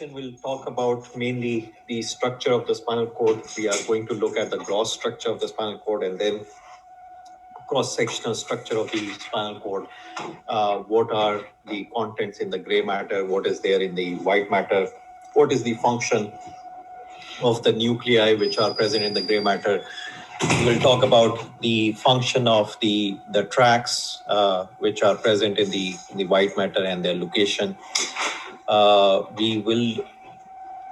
We'll talk about mainly the structure of the spinal cord. We are going to look at the gross structure of the spinal cord and then cross-sectional structure of the spinal cord. What are the contents in the gray matter? What is there in the white matter? What is the function of the nuclei which are present in the gray matter? We'll talk about the function of the tracks which are present in the white matter and their location. We will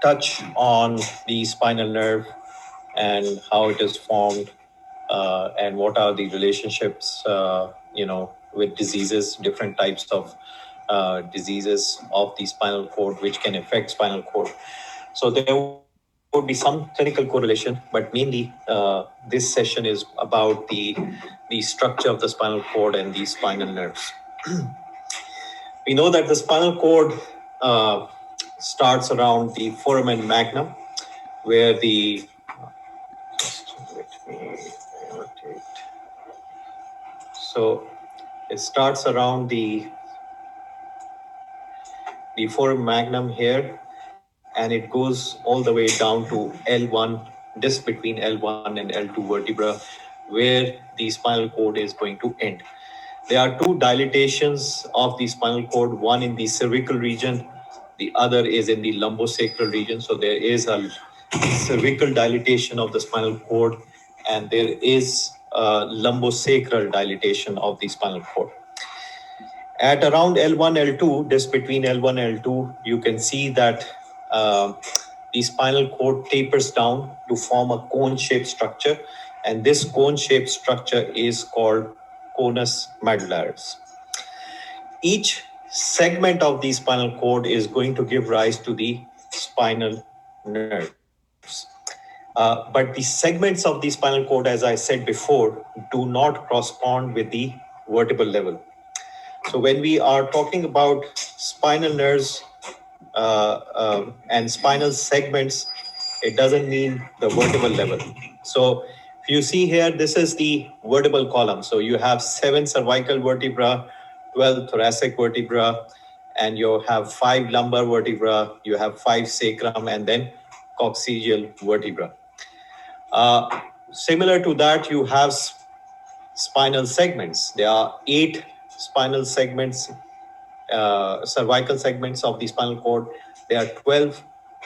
touch on the spinal nerve and how it is formed and what are the relationships with diseases, different types of diseases of the spinal cord which can affect spinal cord. So there would be some clinical correlation, but mainly this session is about the structure of the spinal cord and the spinal nerves. We know that the spinal cord starts around the foramen magnum, where the it starts around the foramen magnum here, and it goes all the way down to L1, just between L1 and L2 vertebra, where the spinal cord is going to end. There are two dilatations of the spinal cord, one in the cervical region, the other is in the lumbosacral region. So there is a cervical dilatation of the spinal cord, and there is a lumbosacral dilatation of the spinal cord. At around L1, L2, just between L1 and L2, you can see that the spinal cord tapers down to form a cone-shaped structure, and this cone-shaped structure is called conus medullaris. Each segment of the spinal cord is going to give rise to the spinal nerves. But the segments of the spinal cord, as I said before, do not correspond with the vertebral level. So when we are talking about spinal nerves and spinal segments, it doesn't mean the vertebral level. So if you see here, this is the vertebral column. So you have 7 cervical vertebra, 12 thoracic vertebra, and you have 5 lumbar vertebra, you have 5 sacrum, and then coccygeal vertebra. Similar to that, you have spinal segments. There are 8 spinal segments, cervical segments of the spinal cord. There are 12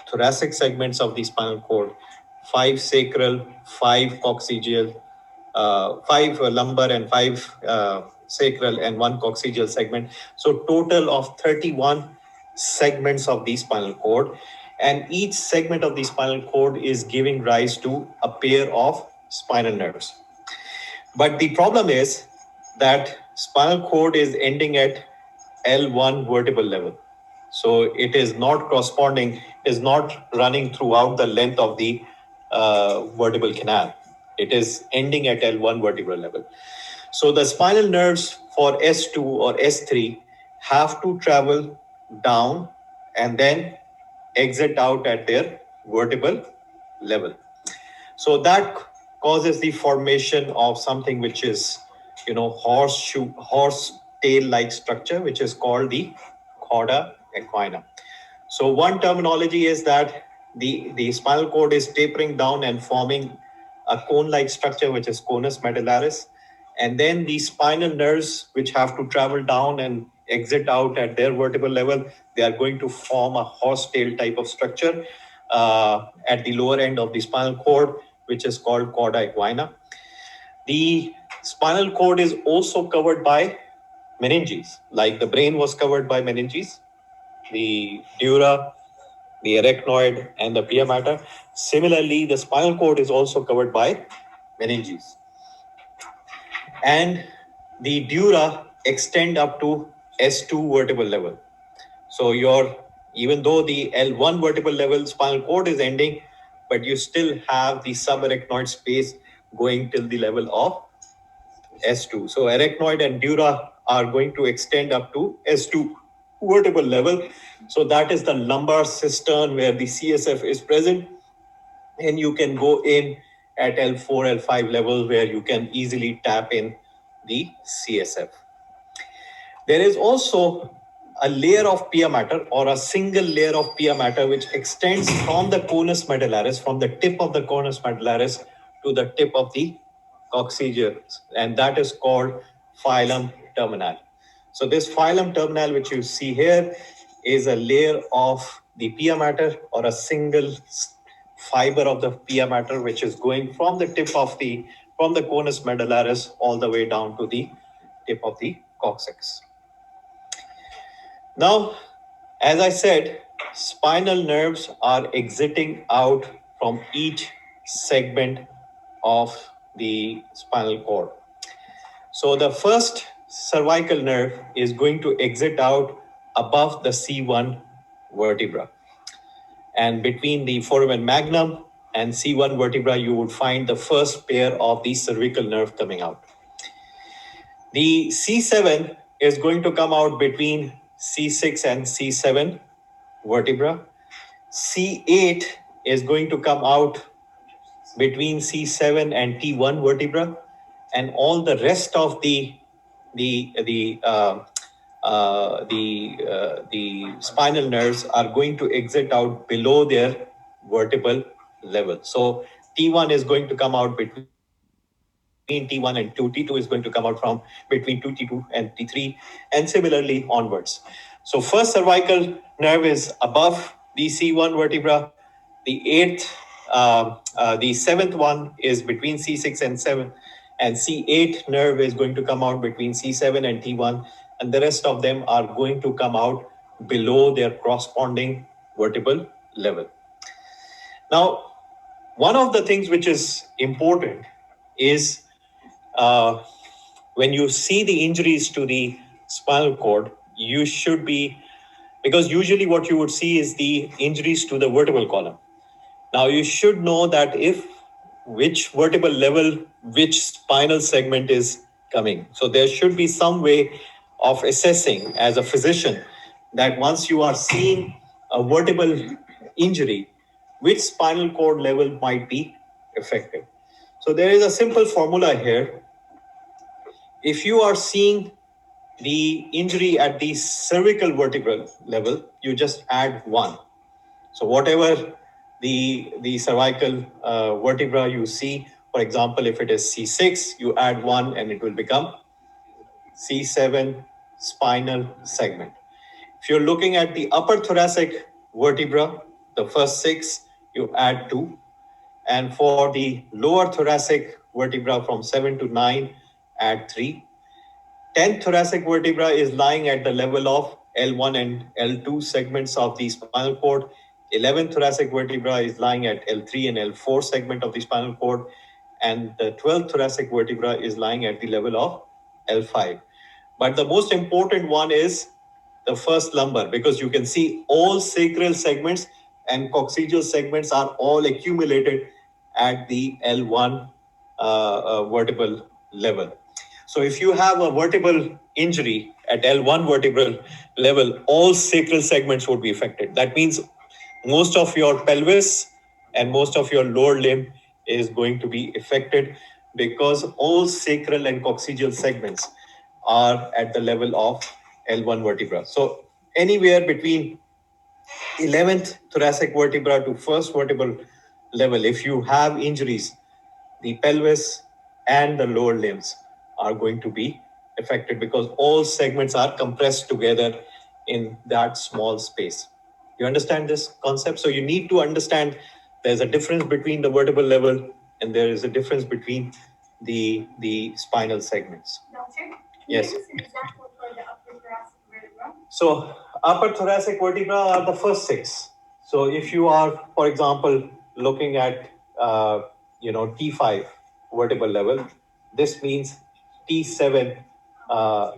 thoracic segments of the spinal cord, 5 sacral, 5 coccygeal, 5 lumbar, and 5 sacral, and 1 coccygeal segment. So total of 31 segments of the spinal cord, and each segment of the spinal cord is giving rise to a pair of spinal nerves. But the problem is that spinal cord is ending at L1 vertebral level. So it is not corresponding, is not running throughout the length of the vertebral canal. It is ending at L1 vertebral level. So the spinal nerves for S2 or S3 have to travel down and then exit out at their vertebral level. So that causes the formation of something which is, horse tail-like structure, which is called the cauda equina. So one terminology is that the spinal cord is tapering down and forming a cone-like structure, which is conus medullaris. And then the spinal nerves, which have to travel down and exit out at their vertebral level, they are going to form a horsetail type of structure at the lower end of the spinal cord, which is called cauda equina. The spinal cord is also covered by meninges, like the brain was covered by meninges, the dura, the arachnoid, and the pia mater. Similarly, the spinal cord is also covered by meninges. And the dura extend up to S2 vertebral level. So even though the L1 vertebral level spinal cord is ending, but you still have the subarachnoid space going till the level of S2. So arachnoid and dura are going to extend up to S2 vertebral level. So that is the lumbar cistern where the CSF is present, and you can go in at L4, L5 level where you can easily tap in the CSF. There is also a layer of pia matter or a single layer of pia matter which extends from the conus medullaris, from the tip of the conus medullaris to the tip of the coccygeus, and that is called phylum terminal. So this phylum terminal which you see here is a layer of the pia matter or a single fiber of the pia matter which is going from the tip of the from the conus medullaris all the way down to the tip of the coccyx. Now, as I said, spinal nerves are exiting out from each segment of the spinal cord. So the first cervical nerve is going to exit out above the C1 vertebra. And between the foramen magnum and C1 vertebra, you would find the first pair of the cervical nerve coming out. The C7 is going to come out between C6 and C7 vertebra. C8 is going to come out between C7 and T1 vertebra, and all the rest of the spinal nerves are going to exit out below their vertebral level. So T1 is going to come out between T1 and 2. T2 is going to come out from between 2 T2 and T3, and similarly onwards. So first cervical nerve is above the C1 vertebra. The seventh one is between C6 and 7, and C8 nerve is going to come out between C7 and T1, and the rest of them are going to come out below their corresponding vertebral level. Now, one of the things which is important is when you see the injuries to the spinal cord, you should be, because usually what you would see is the injuries to the vertebral column. Now you should know that if which vertebral level, which spinal segment is coming. So there should be some way of assessing as a physician that once you are seeing a vertebral injury, which spinal cord level might be affected. So there is a simple formula here. If you are seeing the injury at the cervical vertebral level, you just add 1. So whatever the cervical vertebra you see, for example, if it is C6, you add 1 and it will become C7 spinal segment. If you're looking at the upper thoracic vertebra, the first 6, you add 2. And for the lower thoracic vertebra from 7 to 9, add 3. 10th thoracic vertebra is lying at the level of L1 and L2 segments of the spinal cord. 11th thoracic vertebra is lying at L3 and L4 segment of the spinal cord. And the 12th thoracic vertebra is lying at the level of L5. But the most important one is the first lumbar, because you can see all sacral segments and coccygeal segments are all accumulated at the L1 vertebral level. So if you have a vertebral injury at L1 vertebral level, all sacral segments would be affected. That means most of your pelvis and most of your lower limb is going to be affected, because all sacral and coccygeal segments are at the level of L1 vertebra. So anywhere between 11th thoracic vertebra to first vertebral level, if you have injuries, the pelvis and the lower limbs are going to be affected, because all segments are compressed together in that small space. You understand this concept? So you need to understand there's a difference between the vertebral level and there is a difference between the spinal segments. Doctor, yes. Give us an example for the upper thoracic vertebra. So upper thoracic vertebra are the first 6. So if you are, for example, looking at T5 vertebral level, this means T7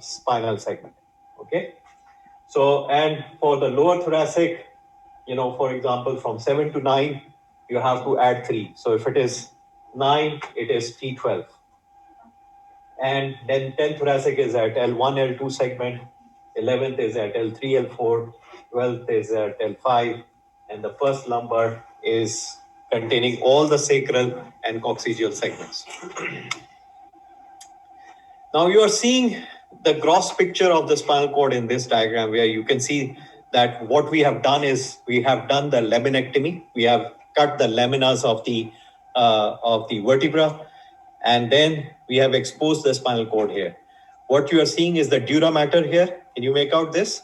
spinal segment. Okay. So, and for the lower thoracic, for example, from 7 to 9, you have to add 3. So if it is 9, it is T12. And then 10th thoracic is at L1, L2 segment, 11th is at L3, L4, 12th is at L5, and the first lumbar is containing all the sacral and coccygeal segments. Now you are seeing the gross picture of the spinal cord in this diagram, where you can see that what we have done is we have done the laminectomy. We have cut the laminas of the vertebra, and then we have exposed the spinal cord here. What you are seeing is the dura mater here. Can you make out this?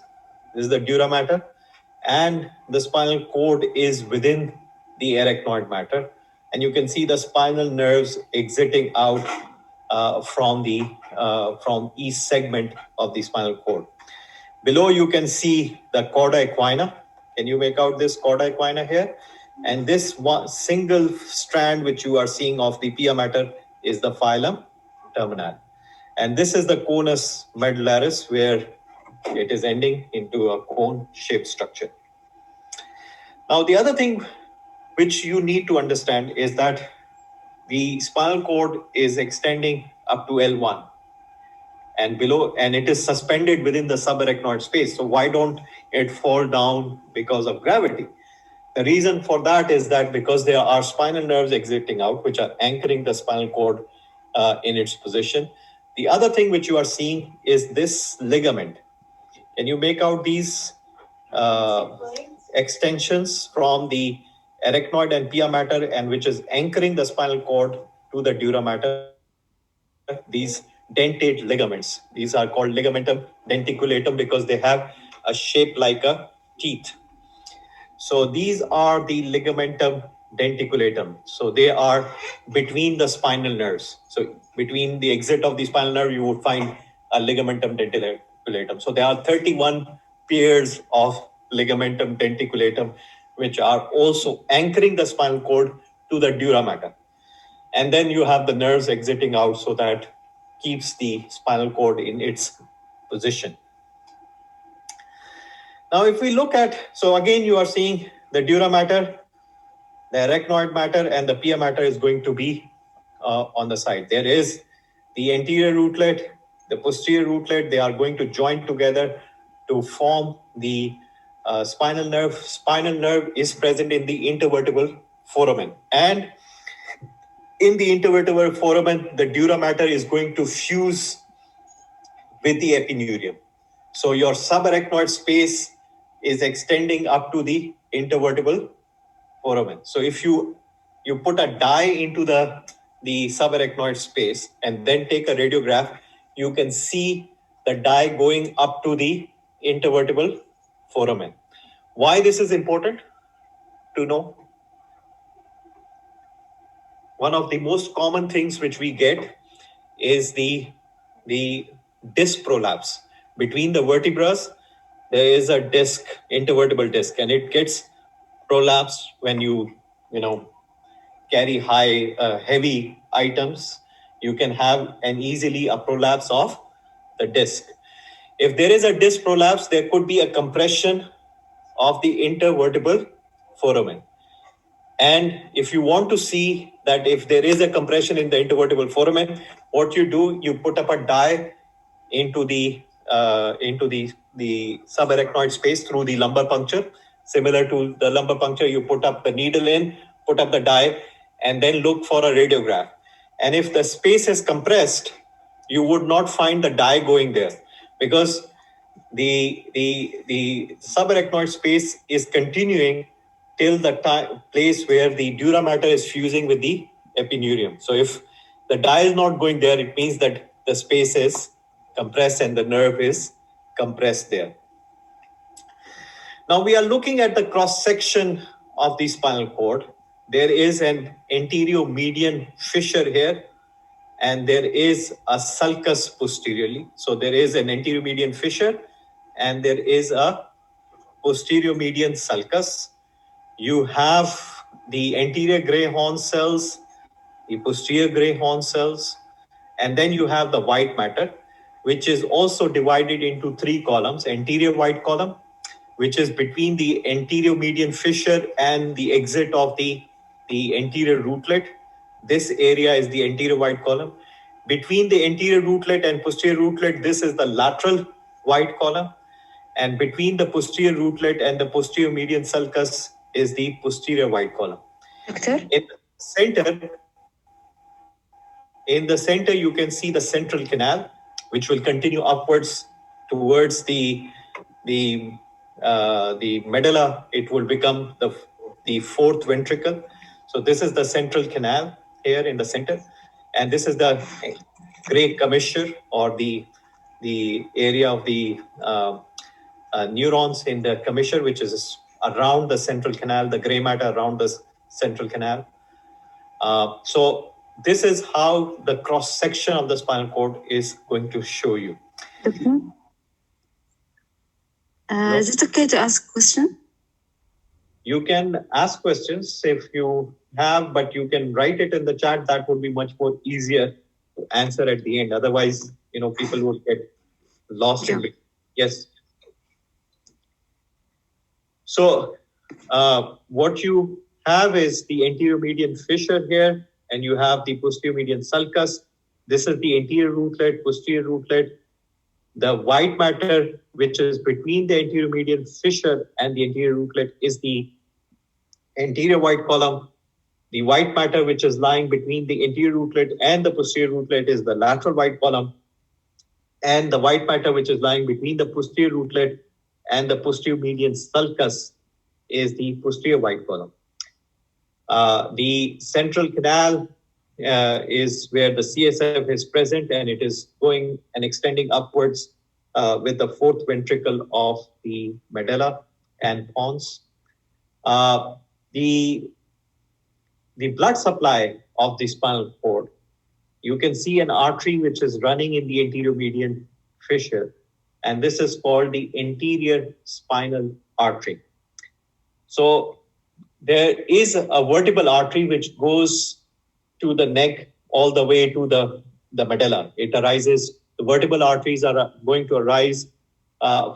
This is the dura mater, and the spinal cord is within the arachnoid matter, and you can see the spinal nerves exiting out from each segment of the spinal cord. Below you can see the chorda equina. Can you make out this chorda equina here? And this one single strand which you are seeing of the pia mater is the phylum terminal. And this is the conus medullaris, where it is ending into a cone-shaped structure. Now, the other thing which you need to understand is that the spinal cord is extending up to L1 and below, and it is suspended within the subarachnoid space. So why don't it fall down because of gravity? The reason for that is that because there are spinal nerves exiting out, which are anchoring the spinal cord in its position. The other thing which you are seeing is this ligament. Can you make out these extensions from the arachnoid and pia mater, and which is anchoring the spinal cord to the dura mater? These dentate ligaments. These are called ligamentum denticulatum because they have a shape like a teeth. So these are the ligamentum denticulatum. So they are between the spinal nerves. So between the exit of the spinal nerve, you would find a ligamentum denticulatum. So there are 31 pairs of ligamentum denticulatum, which are also anchoring the spinal cord to the dura mater. And then you have the nerves exiting out, so that keeps the spinal cord in its position. Now, if we look at, so again, you are seeing the dura mater, the arachnoid matter, and the pia mater is going to be on the side. There is the anterior rootlet, the posterior rootlet. They are going to join together to form the spinal nerve. Spinal nerve is present in the intervertebral foramen, and in the intervertebral foramen, the dura mater is going to fuse with the epineurium. So your subarachnoid space is extending up to the intervertebral foramen. So if you put a dye into the subarachnoid space and then take a radiograph, you can see the dye going up to the intervertebral foramen. Why this is important to know? One of the most common things which we get is the disc prolapse. Between the vertebrae, there is a disc, intervertebral disc, and it gets prolapsed when you carry heavy items. You can have easily a prolapse of the disc. If there is a disc prolapse, there could be a compression of the intervertebral foramen. And if you want to see that if there is a compression in the intervertebral foramen, what you do, you put up a dye into the subarachnoid space through the lumbar puncture. Similar to the lumbar puncture, you put up the needle in, put up the dye, and then look for a radiograph. And if the space is compressed, you would not find the dye going there, because the subarachnoid space is continuing till the place where the dura mater is fusing with the epineurium. So if the dye is not going there, it means that the space is compressed and the nerve is compressed there. Now we are looking at the cross section of the spinal cord. There is an anterior median fissure here, and there is a sulcus posteriorly. So there is an anterior median fissure and there is a posterior median sulcus. You have the anterior gray horn cells, the posterior gray horn cells, and then you have the white matter, which is also divided into three columns. Anterior white column, which is between the anterior median fissure and the exit of the anterior rootlet. This area is the anterior white column. Between the anterior rootlet and posterior rootlet, this is the lateral white column. And between the posterior rootlet and the posterior median sulcus is the posterior white column. Doctor? In the center, you can see the central canal, which will continue upwards towards the the medulla. It will become the fourth ventricle. So this is the central canal here in the center, and this is the gray commissure, or the area of the neurons in the commissure, which is around the central canal, the gray matter around the central canal. So this is how the cross section of the spinal cord is going to show you. Is it okay to ask a question? You can ask questions if you have, but you can write it in the chat. That would be much more easier to answer at the end. Otherwise, people would get lost in it. Yes. So what you have is the anterior median fissure here, and you have the posterior median sulcus. This is the anterior rootlet, posterior rootlet. The white matter, which is between the anterior median fissure and the anterior rootlet, is the anterior white column. The white matter, which is lying between the anterior rootlet and the posterior rootlet, is the lateral white column. And the white matter, which is lying between the posterior rootlet and the posterior median sulcus, is the posterior white column. The central canal is where the CSF is present, and it is going and extending upwards with the fourth ventricle of the medulla and pons. The blood supply of the spinal cord, you can see an artery which is running in the anterior median fissure, and this is called the anterior spinal artery. So there is a vertebral artery which goes to the neck all the way to the medulla. It arises, the vertebral arteries are going to arise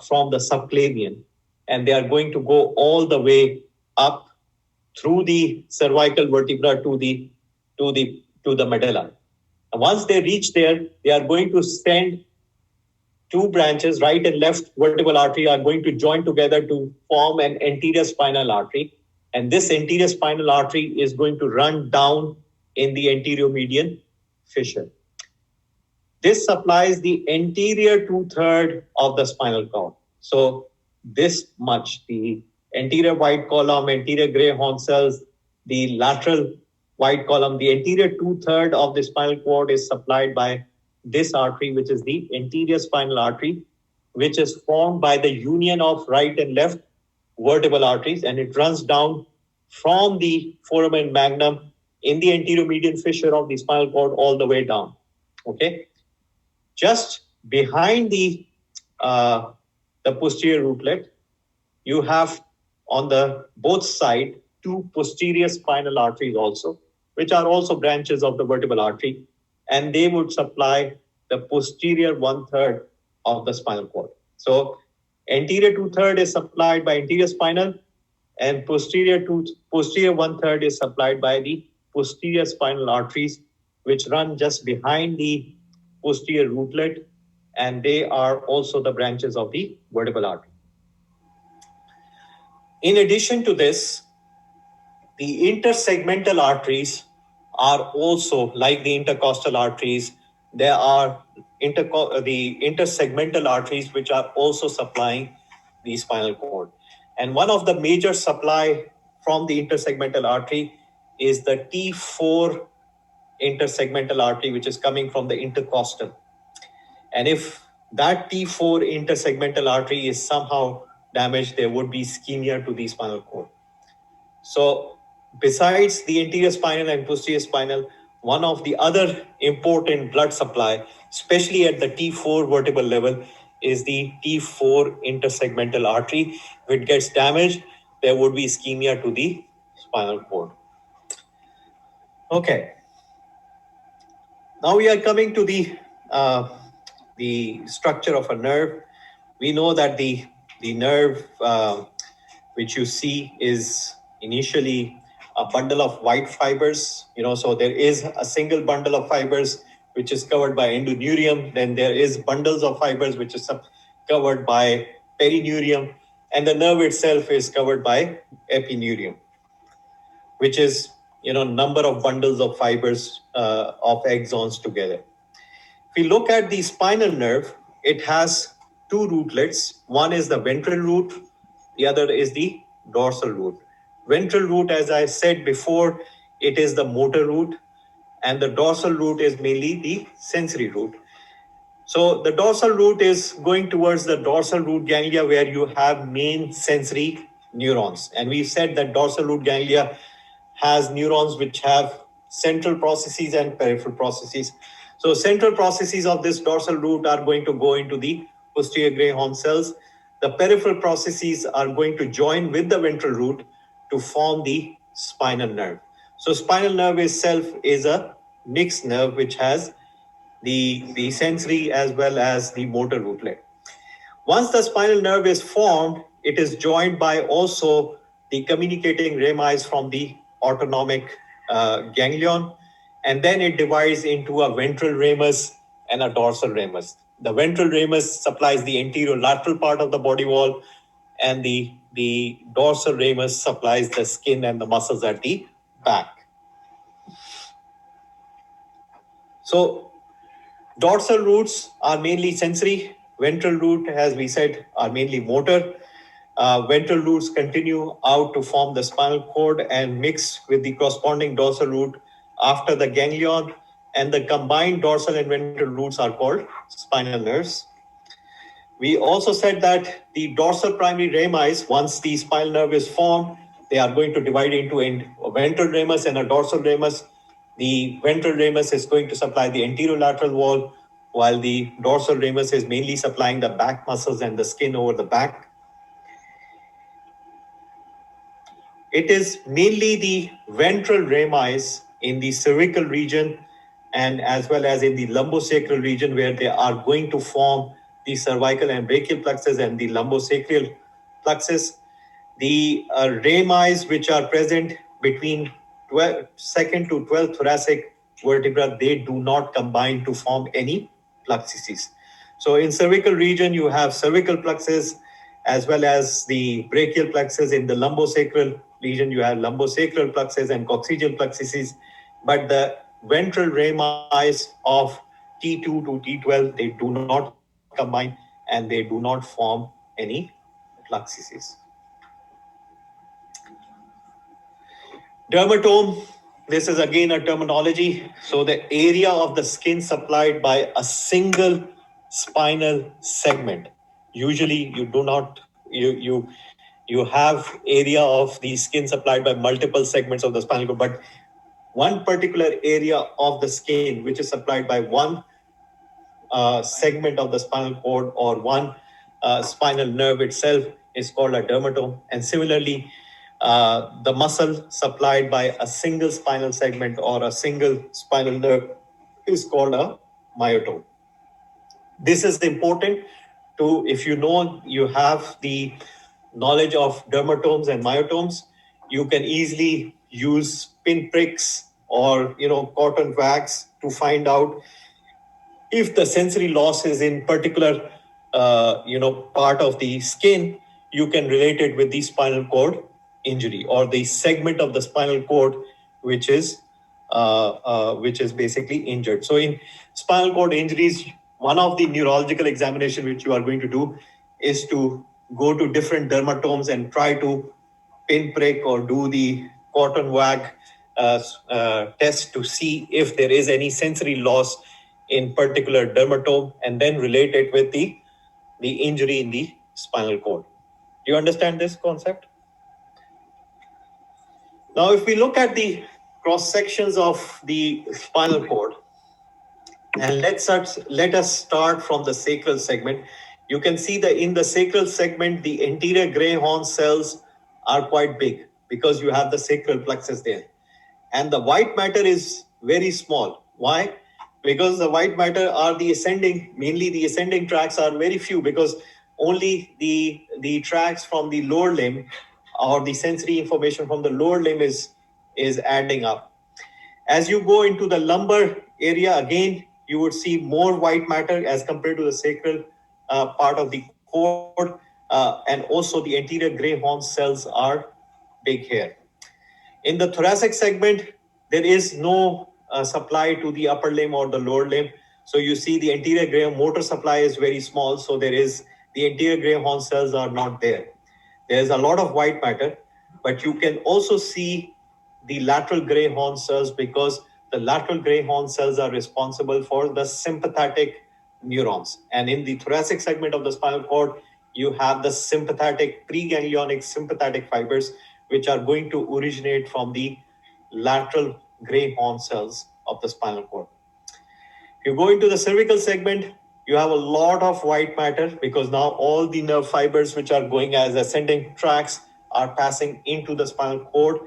from the subclavian, and they are going to go all the way up through the cervical vertebra to the medulla. And once they reach there, they are going to send two branches, right and left vertebral artery, are going to join together to form an anterior spinal artery. And this anterior spinal artery is going to run down in the anterior median fissure. This supplies the anterior 2/3 of the spinal cord. So this much, the anterior white column, anterior gray horn cells, the lateral white column, the anterior 2/3 of the spinal cord is supplied by this artery, which is the anterior spinal artery, which is formed by the union of right and left vertebral arteries, and it runs down from the foramen magnum in the anterior median fissure of the spinal cord all the way down. Okay, just behind the posterior rootlet, you have on the both side two posterior spinal arteries also, which are also branches of the vertebral artery, and they would supply the posterior 1/3 of the spinal cord. So anterior 2/3 is supplied by anterior spinal, and posterior 1/3 is supplied by the posterior spinal arteries, which run just behind the posterior rootlet, and they are also the branches of the vertebral artery. In addition to this, the intersegmental arteries are also like the intercostal arteries. There are the intersegmental arteries which are also supplying the spinal cord. And one of the major supply from the intersegmental artery is the T4 intersegmental artery, which is coming from the intercostal. And if that T4 intersegmental artery is somehow damaged, there would be ischemia to the spinal cord. So besides the anterior spinal and posterior spinal, one of the other important blood supply, especially at the T4 vertebral level, is the T4 intersegmental artery. If it gets damaged, there would be ischemia to the spinal cord. Okay. Now we are coming to the structure of a nerve. We know that the nerve which you see is initially a bundle of white fibers. So there is a single bundle of fibers which is covered by endoneurium. Then there is bundles of fibers which is covered by perineurium, and the nerve itself is covered by epineurium, which is number of bundles of fibers of axons together. If we look at the spinal nerve, it has two rootlets. One is the ventral root, the other is the dorsal root. Ventral root, as I said before, it is the motor root, and the dorsal root is mainly the sensory root. So the dorsal root is going towards the dorsal root ganglia where you have main sensory neurons. And we said that dorsal root ganglia has neurons which have central processes and peripheral processes. So central processes of this dorsal root are going to go into the posterior gray horn cells. The peripheral processes are going to join with the ventral root to form the spinal nerve. So spinal nerve itself is a mixed nerve which has the sensory as well as the motor rootlet. Once the spinal nerve is formed, it is joined by also the communicating ramus from the autonomic ganglion, and then it divides into a ventral ramus and a dorsal ramus. The ventral ramus supplies the anterior lateral part of the body wall, and the dorsal ramus supplies the skin and the muscles at the back. So dorsal roots are mainly sensory. Ventral root, as we said, are mainly motor. Ventral roots continue out to form the spinal cord and mix with the corresponding dorsal root after the ganglion, and the combined dorsal and ventral roots are called spinal nerves. We also said that the dorsal primary ramus, once the spinal nerve is formed, they are going to divide into a ventral ramus and a dorsal ramus. The ventral ramus is going to supply the anterior lateral wall, while the dorsal ramus is mainly supplying the back muscles and the skin over the back. It is mainly the ventral ramus in the cervical region and as well as in the lumbosacral region where they are going to form the cervical and brachial plexus and the lumbosacral plexus. The ramus which are present between 2nd to 12th thoracic vertebra, they do not combine to form any plexuses. So in cervical region, you have cervical plexus as well as the brachial plexus. In the lumbosacral region, you have lumbosacral plexus and coccygeal plexuses. But the ventral ramus of T2 to T12, they do not combine and they do not form any plexuses. Dermatome, this is again a terminology. So the area of the skin supplied by a single spinal segment. Usually you do not, you have area of the skin supplied by multiple segments of the spinal cord, but one particular area of the skin which is supplied by one segment of the spinal cord or one spinal nerve itself is called a dermatome. And similarly, the muscle supplied by a single spinal segment or a single spinal nerve is called a myotome. This is important to, if you know, you have the knowledge of dermatomes and myotomes, you can easily use pinpricks or cotton wax to find out if the sensory loss is in particular part of the skin. You can relate it with the spinal cord injury or the segment of the spinal cord which is basically injured. So in spinal cord injuries, one of the neurological examination which you are going to do is to go to different dermatomes and try to pinprick or do the cotton wag test to see if there is any sensory loss in particular dermatome and then relate it with the injury in the spinal cord. Do you understand this concept? Now, if we look at the cross sections of the spinal cord, and let us start from the sacral segment. You can see that in the sacral segment, the anterior gray horn cells are quite big because you have the sacral plexus there. And the white matter is very small. Why? Because the white matter are mainly the ascending tracts are very few because only the tracts from the lower limb or the sensory information from the lower limb is adding up. As you go into the lumbar area, again, you would see more white matter as compared to the sacral part of the cord. And also the anterior gray horn cells are big here. In the thoracic segment, there is no supply to the upper limb or the lower limb. So you see the anterior gray motor supply is very small, so there is the anterior gray horn cells are not there. There's a lot of white matter, but you can also see the lateral gray horn cells because the lateral gray horn cells are responsible for the sympathetic neurons. And in the thoracic segment of the spinal cord, you have the sympathetic, preganglionic sympathetic fibers, which are going to originate from the lateral gray horn cells of the spinal cord. If you go into the cervical segment, you have a lot of white matter because now all the nerve fibers which are going as ascending tracks are passing into the spinal cord.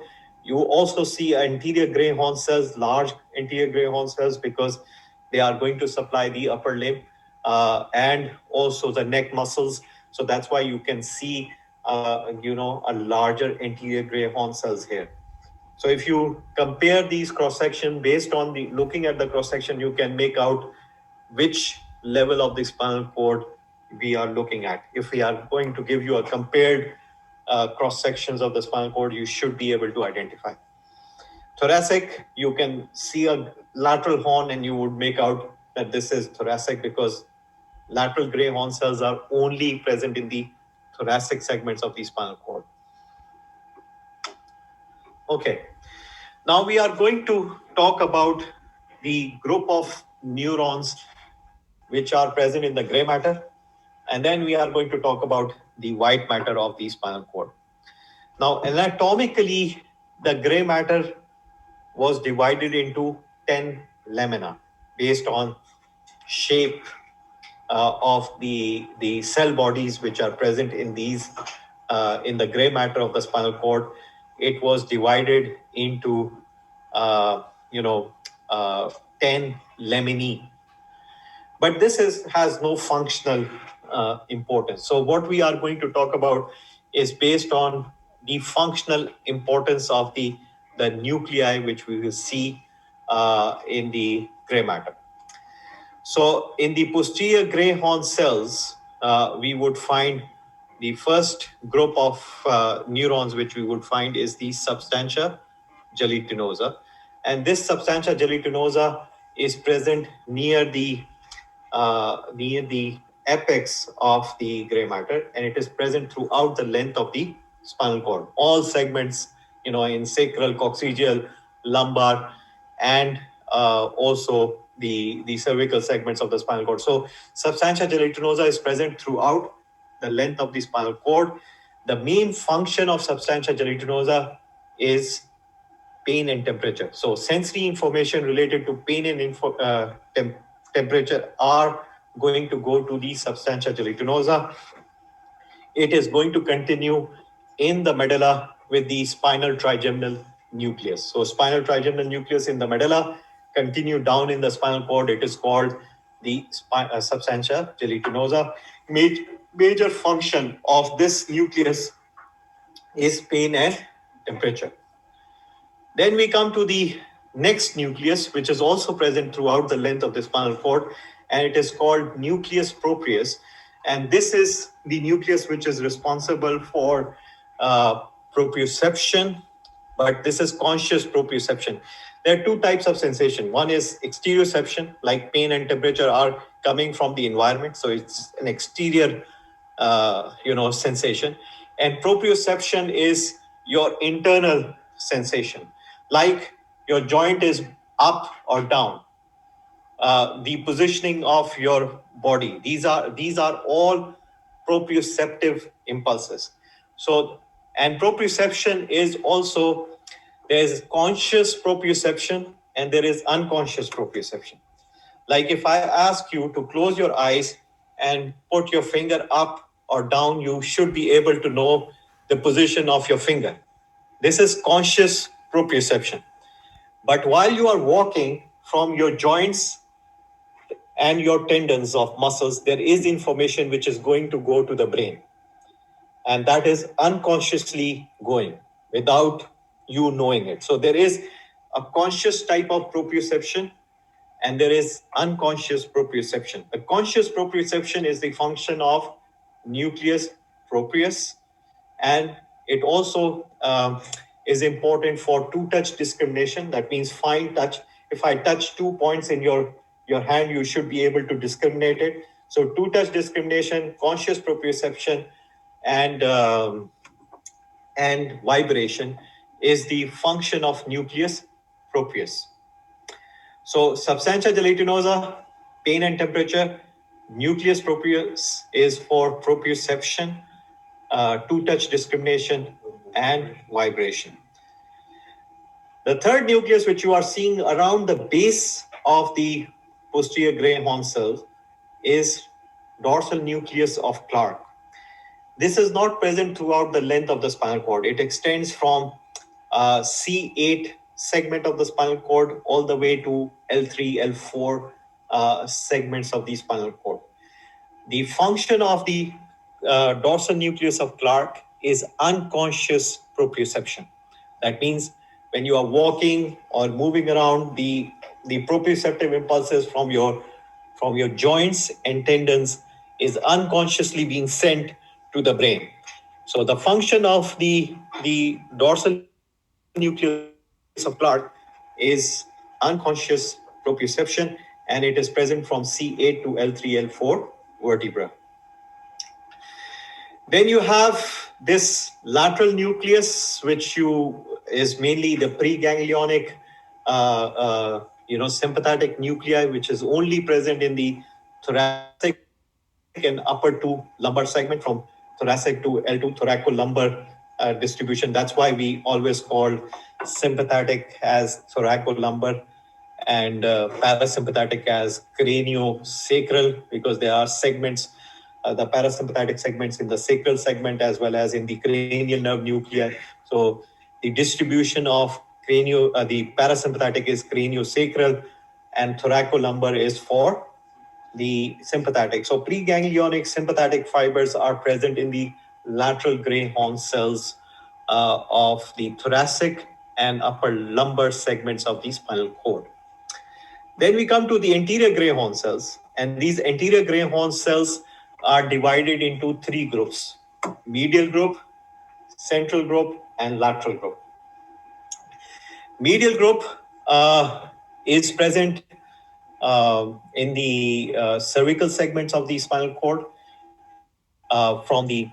You also see anterior gray horn cells, large anterior gray horn cells, because they are going to supply the upper limb and also the neck muscles. So that's why you can see, a larger anterior gray horn cells here. So if you compare these cross section based on the looking at the cross section, you can make out which level of the spinal cord we are looking at. If we are going to give you a compared cross sections of the spinal cord, you should be able to identify. Thoracic, you can see a lateral horn and you would make out that this is thoracic because lateral gray horn cells are only present in the thoracic segments of the spinal cord. Okay. Now we are going to talk about the group of neurons which are present in the gray matter, and then we are going to talk about the white matter of the spinal cord. Now, anatomically, the gray matter was divided into 10 lamina based on shape of the cell bodies which are present in these in the gray matter of the spinal cord. It was divided into 10 laminae, but this has no functional importance. So what we are going to talk about is based on the functional importance of the nuclei which we will see in the gray matter. So in the posterior gray horn cells, we would find the first group of neurons which we would find is the substantia gelatinosa. And this substantia gelatinosa is present near the apex of the gray matter, and it is present throughout the length of the spinal cord. All segments, in sacral, coccygeal, lumbar, and also the cervical segments of the spinal cord. So substantia gelatinosa is present throughout the length of the spinal cord. The main function of substantia gelatinosa is pain and temperature. So sensory information related to pain and temperature are going to go to the substantia gelatinosa. It is going to continue in the medulla with the spinal trigeminal nucleus. So spinal trigeminal nucleus in the medulla, continue down in the spinal cord. It is called the substantia gelatinosa. Major function of this nucleus is pain and temperature. Then we come to the next nucleus, which is also present throughout the length of the spinal cord, and it is called nucleus proprius. And this is the nucleus which is responsible for proprioception, but this is conscious proprioception. There are two types of sensation. One is exterioception, like pain and temperature are coming from the environment, so it's an exterior, sensation. And proprioception is your internal sensation, like your joint is up or down, the positioning of your body. These are all proprioceptive impulses. So, and proprioception is also, there is conscious proprioception and there is unconscious proprioception. Like if I ask you to close your eyes and put your finger up or down, you should be able to know the position of your finger. This is conscious proprioception. But while you are walking, from your joints and your tendons of muscles, there is information which is going to go to the brain. And that is unconsciously going without you knowing it. So there is a conscious type of proprioception and there is unconscious proprioception. The conscious proprioception is the function of nucleus proprius, and it also is important for two-touch discrimination. That means fine touch. If I touch 2 points in your your hand, you should be able to discriminate it. So two-touch discrimination, conscious proprioception, and vibration is the function of nucleus proprius. So substantia gelatinosa, pain and temperature, nucleus proprius is for proprioception, two-touch discrimination, and vibration. The third nucleus, which you are seeing around the base of the posterior gray horn cell, is dorsal nucleus of Clark. This is not present throughout the length of the spinal cord. It extends from C8 segment of the spinal cord all the way to L3, L4 segments of the spinal cord. The function of the dorsal nucleus of Clark is unconscious proprioception. That means when you are walking or moving around, the proprioceptive impulses from your joints and tendons is unconsciously being sent to the brain. So the function of the dorsal nucleus of Clark is unconscious proprioception, and it is present from C8 to L3, L4 vertebra. Then you have this lateral nucleus, which is mainly the preganglionic, sympathetic nuclei, which is only present in the thoracic and upper two lumbar segment, from thoracic to L2 thoracolumbar distribution. That's why we always call sympathetic as thoracolumbar and parasympathetic as craniosacral, because there are segments, the parasympathetic segments in the sacral segment as well as in the cranial nerve nuclei. So the distribution of the parasympathetic is craniosacral and thoracolumbar is for the sympathetic. So preganglionic sympathetic fibers are present in the lateral gray horn cells of the thoracic and upper lumbar segments of the spinal cord. Then we come to the anterior gray horn cells, and these anterior gray horn cells are divided into three groups: medial group, central group, and lateral group. Medial group is present in the cervical segments of the spinal cord. From the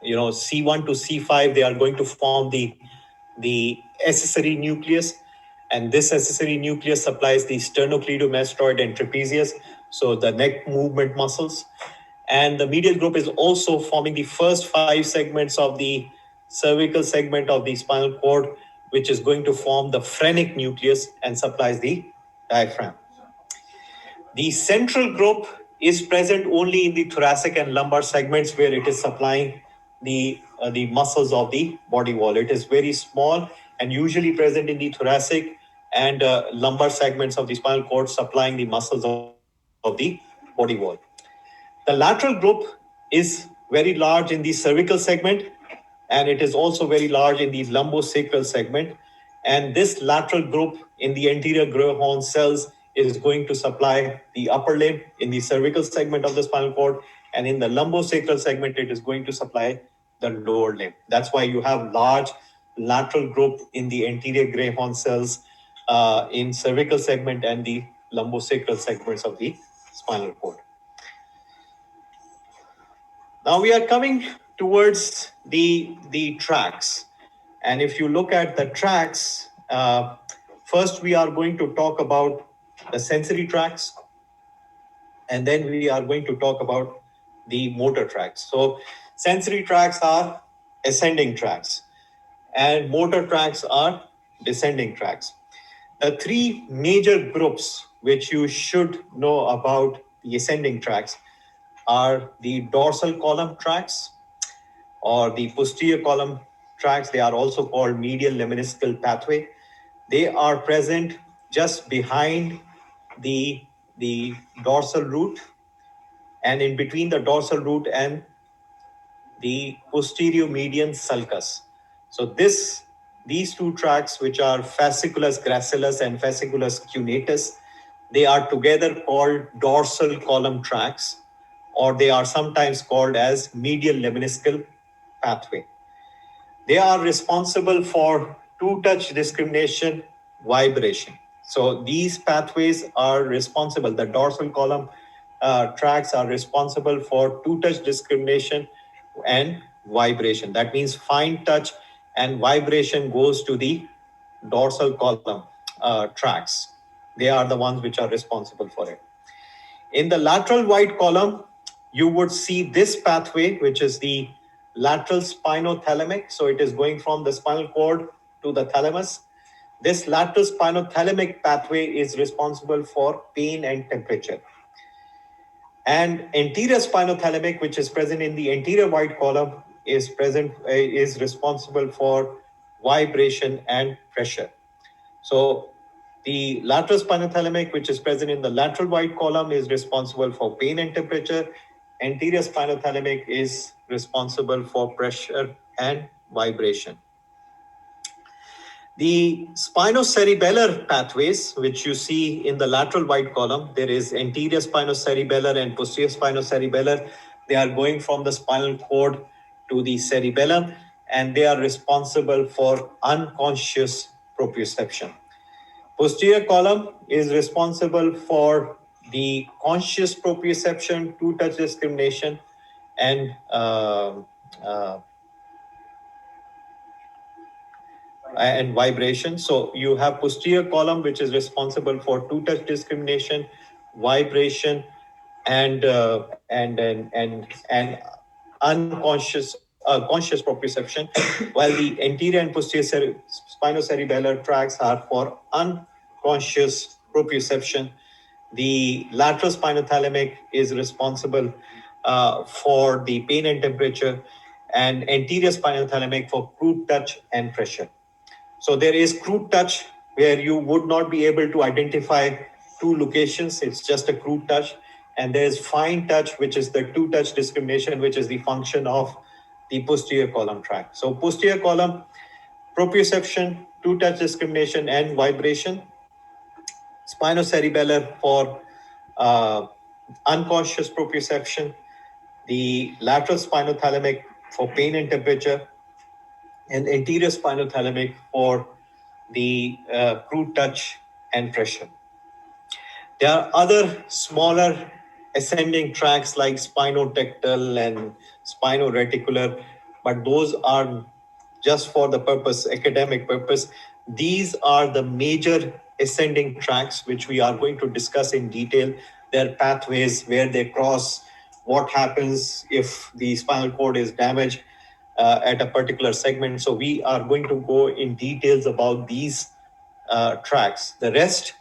C1 to C5, they are going to form the accessory nucleus, and this accessory nucleus supplies the sternocleidomastoid and trapezius, so the neck movement muscles. And the medial group is also forming the first 5 segments of the cervical segment of the spinal cord, which is going to form the phrenic nucleus and supplies the diaphragm. The central group is present only in the thoracic and lumbar segments, where it is supplying the muscles of the body wall. It is very small and usually present in the thoracic and lumbar segments of the spinal cord, supplying the muscles of the body wall. The lateral group is very large in the cervical segment, and it is also very large in the lumbosacral segment. And this lateral group in the anterior gray horn cells is going to supply the upper limb in the cervical segment of the spinal cord, and in the lumbosacral segment, it is going to supply the lower limb. That's why you have large lateral group in the anterior gray horn cells in cervical segment and the lumbosacral segments of the spinal cord. Now we are coming towards the tracks. And if you look at the tracks, first we are going to talk about the sensory tracks, and then we are going to talk about the motor tracks. So sensory tracks are ascending tracks, and motor tracks are descending tracks. The 3 major groups which you should know about the ascending tracks are the dorsal column tracks or the posterior column tracks. They are also called medial lemniscal pathway. They are present just behind the dorsal root, and in between the dorsal root and the posterior median sulcus. So these 2 tracks, which are fasciculus gracilis and fasciculus cuneatus, they are together called dorsal column tracks, or they are sometimes called as medial lemniscal pathway. They are responsible for two-touch discrimination, vibration. So these pathways are responsible, the dorsal column tracks are responsible for two-touch discrimination and vibration. That means fine touch and vibration goes to the dorsal column tracks. They are the ones which are responsible for it. In the lateral wide column, you would see this pathway, which is the lateral spinothalamic. So it is going from the spinal cord to the thalamus. This lateral spinothalamic pathway is responsible for pain and temperature. And anterior spinothalamic, which is present in the anterior wide column, is responsible for vibration and pressure. So the lateral spinothalamic, which is present in the lateral wide column, is responsible for pain and temperature. Anterior spinothalamic is responsible for pressure and vibration. The spinocerebellar pathways, which you see in the lateral wide column, there is anterior spinocerebellar and posterior spinocerebellar. They are going from the spinal cord to the cerebellum, and they are responsible for unconscious proprioception. Posterior column is responsible for the conscious proprioception, two-touch discrimination, and vibration. So you have posterior column, which is responsible for two-touch discrimination, vibration, and unconscious conscious proprioception, while the anterior and posterior spinocerebellar tracts are for unconscious proprioception. The lateral spinothalamic is responsible for the pain and temperature, and anterior spinothalamic for crude touch and pressure. So there is crude touch where you would not be able to identify two locations. It's just a crude touch. And there is fine touch, which is the two-touch discrimination, which is the function of the posterior column tract. So posterior column, proprioception, two-touch discrimination, and vibration. Spinocerebellar for unconscious proprioception. The lateral spinothalamic for pain and temperature, and anterior spinothalamic for the crude touch and pressure. There are other smaller ascending tracts like spinotectal and spinoreticular, but those are just for the purpose, academic purpose. These are the major ascending tracts which we are going to discuss in detail, their pathways, where they cross, what happens if the spinal cord is damaged at a particular segment. So we are going to go in details about these tracks. The rest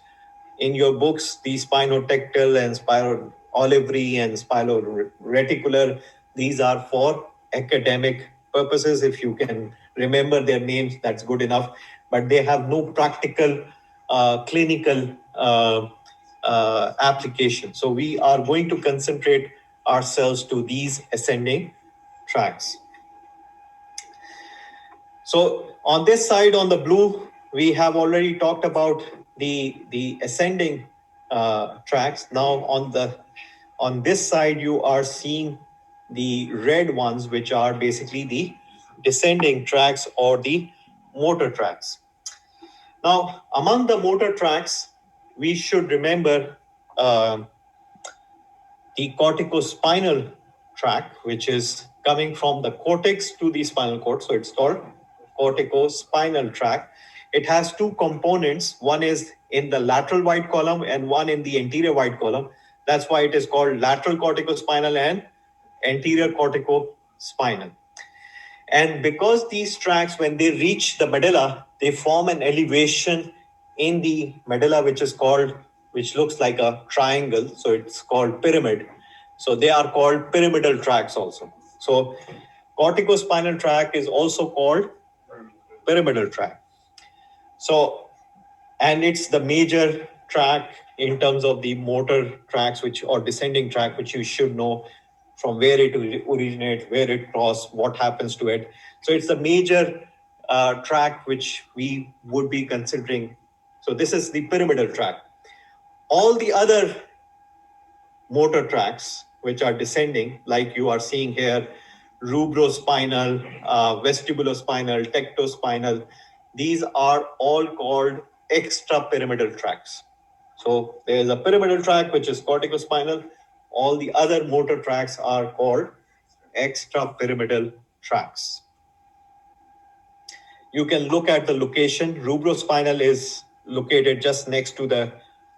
in your books, the spinotectal and spiro-olivary and spiroreticular, these are for academic purposes. If you can remember their names, that's good enough. But they have no practical, clinical application. So we are going to concentrate ourselves to these ascending tracks. So on this side, on the blue, we have already talked about the ascending tracks. Now on this side, you are seeing the red ones, which are basically the descending tracks or the motor tracks. Now, among the motor tracks, we should remember the corticospinal tract, which is coming from the cortex to the spinal cord. So it's called corticospinal tract. It has two components. One is in the lateral wide column and one in the anterior wide column. That's why it is called lateral corticospinal and anterior corticospinal. And because these tracts, when they reach the medulla, they form an elevation in the medulla, which looks like a triangle. So it's called pyramid. So they are called pyramidal tracts also. So corticospinal tract is also called pyramidal tract. So, and it's the major tract in terms of the motor tracts, or descending tract, which you should know from where it originates, where it crosses, what happens to it. So it's the major tract which we would be considering. So this is the pyramidal tract. All the other motor tracts which are descending, like you are seeing here, rubrospinal, vestibulospinal, tectospinal, these are all called extrapyramidal tracts. So there is a pyramidal tract which is corticospinal. All the other motor tracts are called extrapyramidal tracts. You can look at the location. Rubrospinal is located just next to the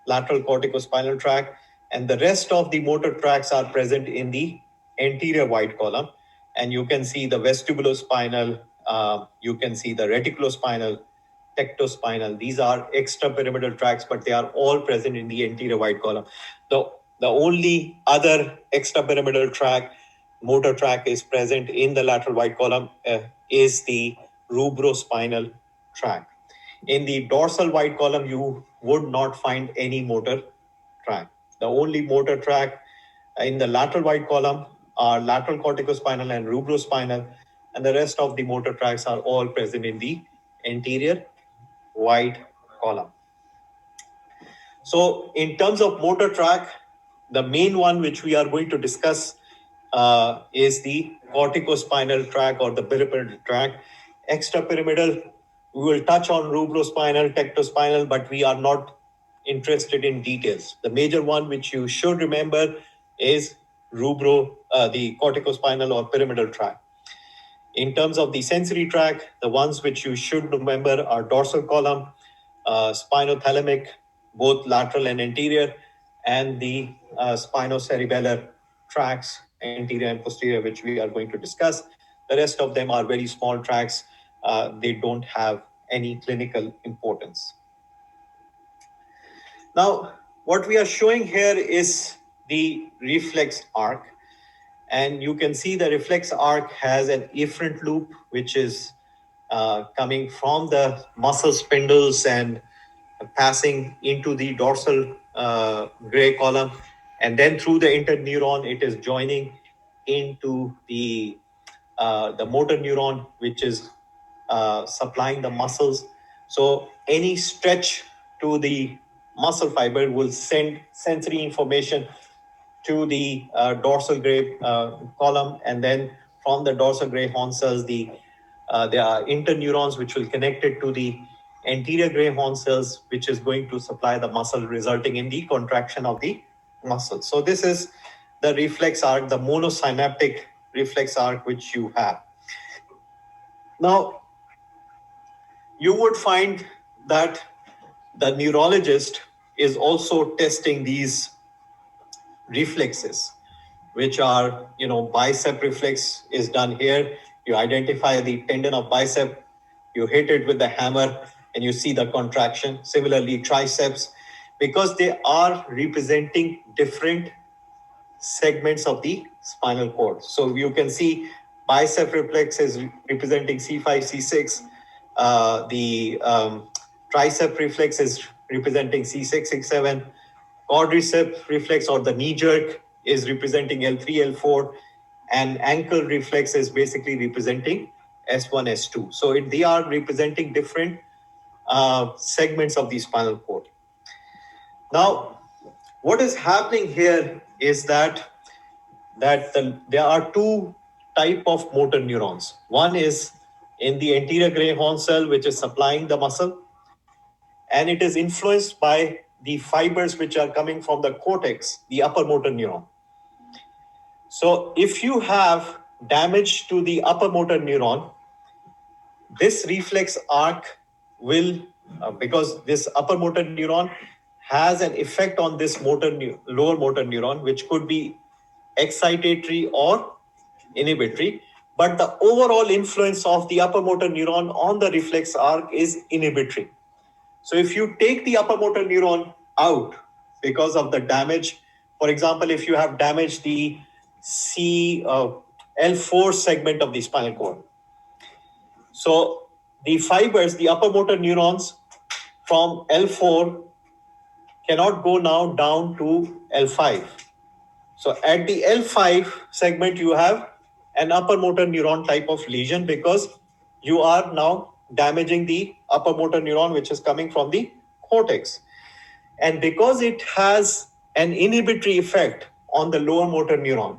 lateral corticospinal tract, and the rest of the motor tracts are present in the anterior wide column. And you can see the vestibulospinal, you can see the reticulospinal, tectospinal. These are extrapyramidal tracts, but they are all present in the anterior wide column. The only other extrapyramidal tract, motor tract, is present in the lateral wide column is the rubrospinal tract. In the dorsal wide column, you would not find any motor tract. The only motor tract in the lateral wide column are lateral corticospinal and rubrospinal, and the rest of the motor tracts are all present in the anterior wide column. So in terms of motor tract, the main one which we are going to discuss is the corticospinal tract or the pyramidal tract. Extrapyramidal, we will touch on rubrospinal, tectospinal, but we are not interested in details. The major one which you should remember is the corticospinal or pyramidal tract. In terms of the sensory tract, the ones which you should remember are dorsal column, spinothalamic, both lateral and anterior, and the spinocerebellar tracts, anterior and posterior, which we are going to discuss. The rest of them are very small tracts. They don't have any clinical importance. Now, what we are showing here is the reflex arc. And you can see the reflex arc has an efferent loop, which is coming from the muscle spindles and passing into the dorsal gray column. And then through the interneuron, it is joining into the motor neuron, which is supplying the muscles. So any stretch to the muscle fiber will send sensory information to the dorsal gray column, and then from the dorsal gray horn cells, there are interneurons which will connect it to the anterior gray horn cells, which is going to supply the muscle, resulting in the contraction of the muscle. So this is the reflex arc, the monosynaptic reflex arc which you have. Now, you would find that the neurologist is also testing these reflexes, which are, bicep reflex is done here. You identify the tendon of bicep, you hit it with the hammer, and you see the contraction. Similarly, triceps, because they are representing different segments of the spinal cord. So you can see bicep reflex is representing C5, C6. The tricep reflex is representing C6, C7. Quadricep reflex or the knee jerk is representing L3, L4, and ankle reflex is basically representing S1, S2. So they are representing different segments of the spinal cord. Now, what is happening here is that there are two type of motor neurons. One is in the anterior gray horn cell, which is supplying the muscle, and it is influenced by the fibers which are coming from the cortex, the upper motor neuron. So if you have damage to the upper motor neuron, this reflex arc will, because this upper motor neuron has an effect on this lower motor neuron, which could be excitatory or inhibitory, but the overall influence of the upper motor neuron on the reflex arc is inhibitory. So if you take the upper motor neuron out because of the damage, for example, if you have damaged the L4 segment of the spinal cord, so the fibers, the upper motor neurons from L4 cannot go now down to L5. So at the L5 segment, you have an upper motor neuron type of lesion because you are now damaging the upper motor neuron, which is coming from the cortex. And because it has an inhibitory effect on the lower motor neuron,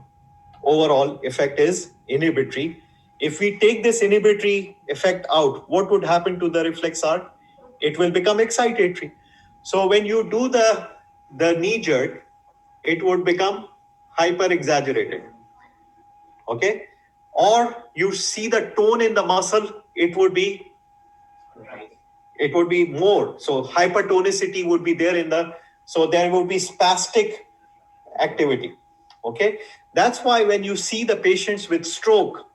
overall effect is inhibitory. If we take this inhibitory effect out, what would happen to the reflex arc? it will become excitatory. So when you do the knee jerk, it would become hyper exaggerated. Okay, or you see the tone in the muscle, it would be more. So hypertonicity would be there in the, so there would be spastic activity. Okay, that's why when you see the patients with stroke,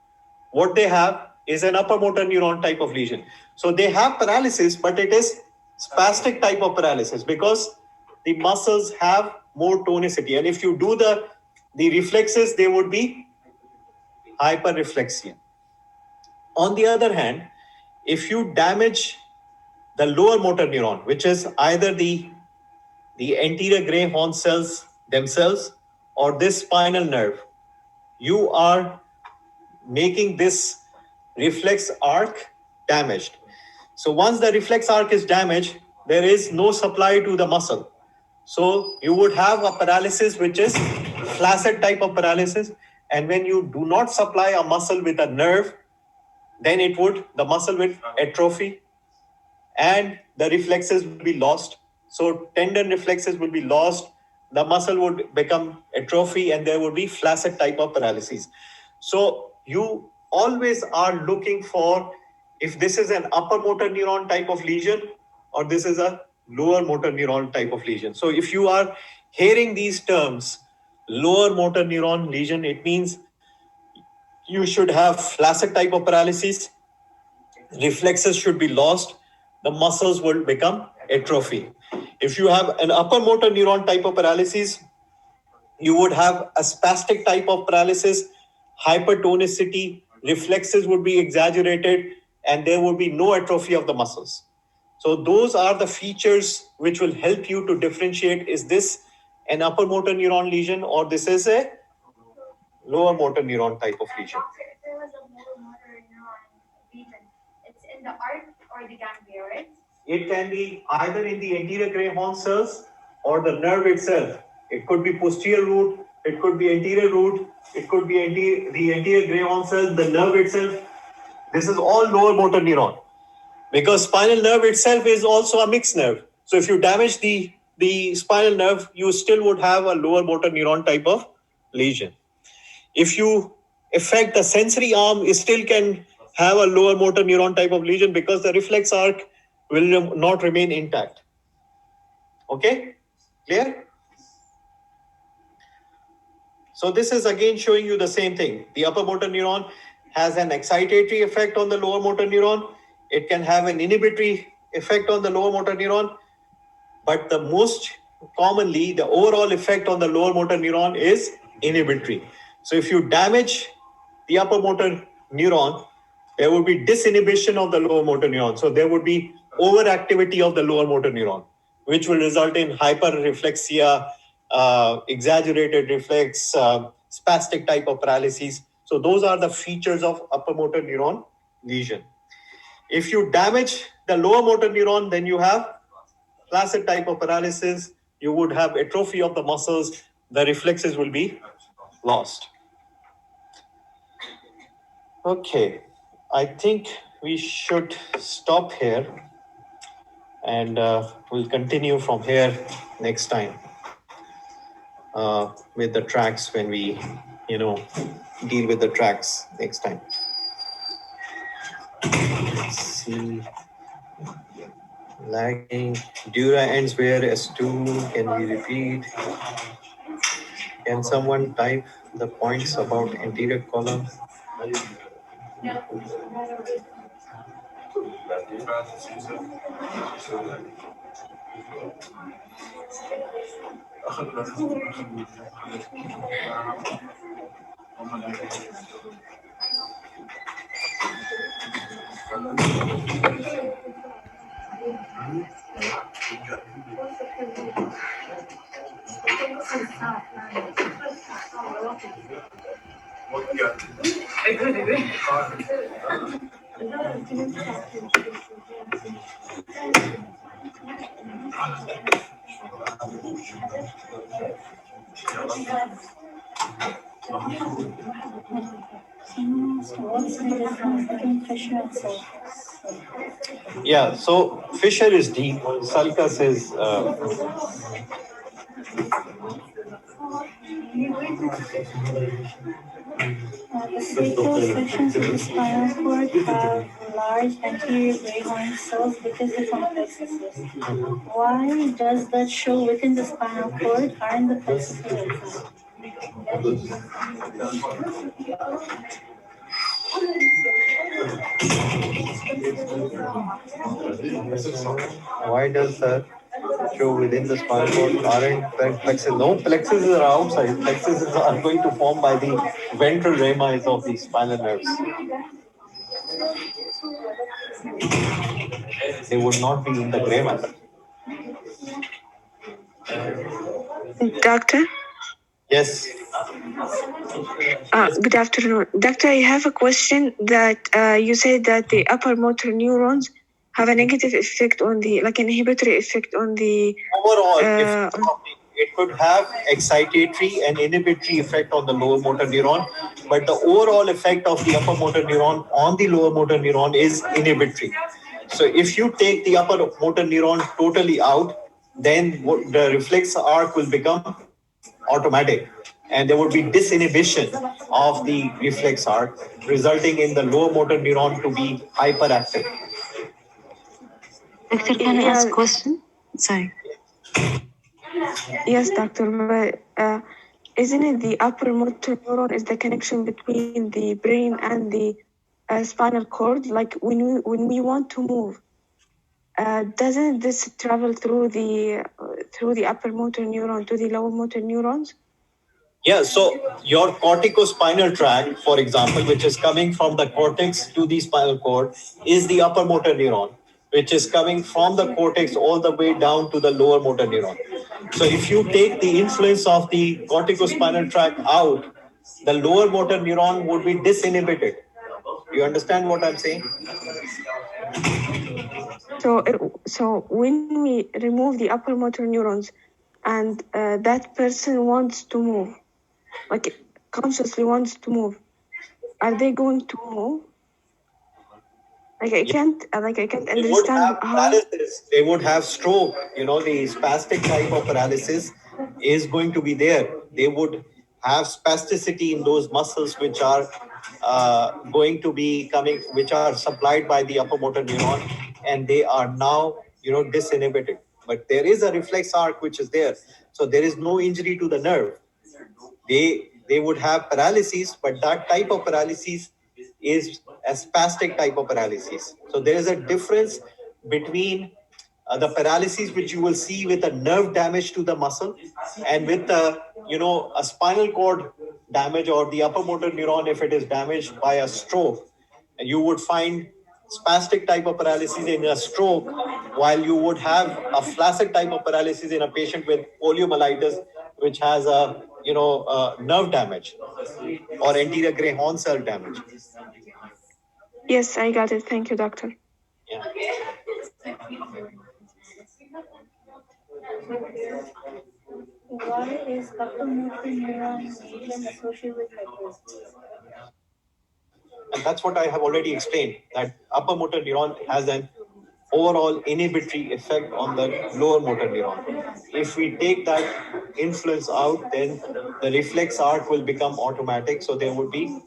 what they have is an upper motor neuron type of lesion. So they have paralysis, but it is spastic type of paralysis because the muscles have more tonicity. And if you do the reflexes, they would be hyperreflexia. On the other hand, if you damage the lower motor neuron, which is either the anterior gray horn cells themselves or this spinal nerve, you are making this reflex arc damaged. So once the reflex arc is damaged, there is no supply to the muscle. So you would have a paralysis which is flaccid type of paralysis. And when you do not supply a muscle with a nerve, then the muscle will atrophy and the reflexes will be lost. So tendon reflexes will be lost, the muscle would become atrophy, and there would be flaccid type of paralysis. So you always are looking for if this is an upper motor neuron type of lesion or this is a lower motor neuron type of lesion. So if you are hearing these terms, lower motor neuron lesion, it means you should have flaccid type of paralysis, reflexes should be lost, the muscles will become atrophy. If you have an upper motor neuron type of paralysis, you would have a spastic type of paralysis, hypertonicity, reflexes would be exaggerated, and there would be no atrophy of the muscles. So those are the features which will help you to differentiate, is this an upper motor neuron lesion or this is a lower motor neuron type of lesion. Doctor, if there was a lower motor neuron lesion, it's in the arc or the ganglia, right? It can be either in the anterior gray horn cells or the nerve itself. It could be posterior root, it could be anterior root, it could be the anterior gray horn cells, the nerve itself. This is all lower motor neuron because spinal nerve itself is also a mixed nerve. So if you damage the spinal nerve, you still would have a lower motor neuron type of lesion. If you affect the sensory arm, it still can have a lower motor neuron type of lesion because the reflex arc will not remain intact. Okay, clear? So this is again showing you the same thing. The upper motor neuron has an excitatory effect on the lower motor neuron. It can have an inhibitory effect on the lower motor neuron. But the most commonly, the overall effect on the lower motor neuron is inhibitory. So if you damage the upper motor neuron, there would be disinhibition of the lower motor neuron. So there would be overactivity of the lower motor neuron, which will result in hyperreflexia, exaggerated reflex, spastic type of paralysis. So those are the features of upper motor neuron lesion. If you damage the lower motor neuron, then you have flaccid type of paralysis, you would have atrophy of the muscles, the reflexes will be lost. Okay, I think we should stop here and we'll continue from here next time with the tracks when we, deal with the tracks next time. Let's see. Lagging. Dura ends where S2. Can we repeat? Can someone type the points about anterior column? What's the difference between fish and Yeah, so fissure is deep, sulcus is The sacral sections of the spinal cord have large anterior gray horn cells because of complexes. Why does that show within the spinal cord? Aren't the plexuses outside? why does that show within the spinal cord? Aren't plexus? No, plexuses are outside. Plexuses are going to form by the ventral rami of the spinal nerves. They would not be in the gray matter. Doctor? Yes. Good afternoon. Doctor, I have a question that you said that the upper motor neurons have a negative effect on the, like an inhibitory effect on the... Overall, it could have excitatory and inhibitory effect on the lower motor neuron, but the overall effect of the upper motor neuron on the lower motor neuron is inhibitory. So if you take the upper motor neuron totally out, then the reflex arc will become automatic, and there would be disinhibition of the reflex arc, resulting in the lower motor neuron to be hyperactive. Doctor, can I ask a question? Sorry. Yes, doctor, but isn't it the upper motor neuron is the connection between the brain and the spinal cord? Like when we want to move, doesn't this travel through the upper motor neuron to the lower motor neurons? Yeah, so your corticospinal tract, for example, which is coming from the cortex to the spinal cord, is the upper motor neuron, which is coming from the cortex all the way down to the lower motor neuron. So if you take the influence of the corticospinal tract out, the lower motor neuron would be disinhibited. You understand what I'm saying? So when we remove the upper motor neurons, and that person wants to move, like consciously wants to move, are they going to move? Like I can't understand They would have how. paralysis. They would have stroke. You know, the spastic type of paralysis is going to be there. They would have spasticity in those muscles which are going to be coming, which are supplied by the upper motor neuron, and they are now, you know, disinhibited. But there is a reflex arc which is there, so there is no injury to the nerve. They would have paralysis, but that type of paralysis is a spastic type of paralysis. So there is a difference between the paralysis which you will see with a nerve damage to the muscle, and with a spinal cord damage, or the upper motor neuron if it is damaged by a stroke. You would find spastic type of paralysis in a stroke, while you would have a flaccid type of paralysis in a patient with poliomyelitis, which has a nerve damage or anterior gray horn cell damage. Yes, I got it. Thank you, doctor. Yeah. Why is upper motor neuron region associated with hyperactivity? And that's what I have already explained, that upper motor neuron has an overall inhibitory effect on the lower motor neuron. If we take that influence out, then the reflex arc will become automatic. So there would be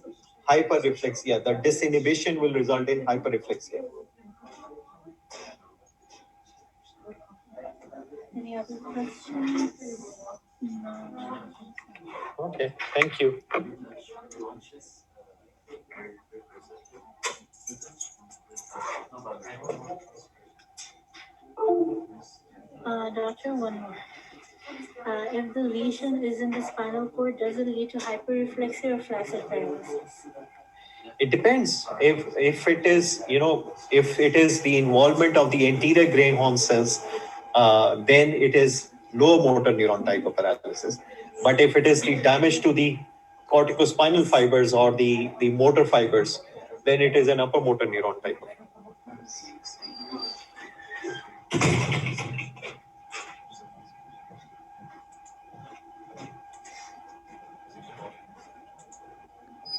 hyperreflexia. The disinhibition will result in hyperreflexia. Any other questions? No. Okay, thank you. Doctor, one more. If the lesion is in the spinal cord, does it lead to hyperreflexia or flaccid paralysis? It depends. If it is, if it is the involvement of the anterior gray horn cells, then it is lower motor neuron type of paralysis. But if it is the damage to the corticospinal fibers or the motor fibers, then it is an upper motor neuron type of.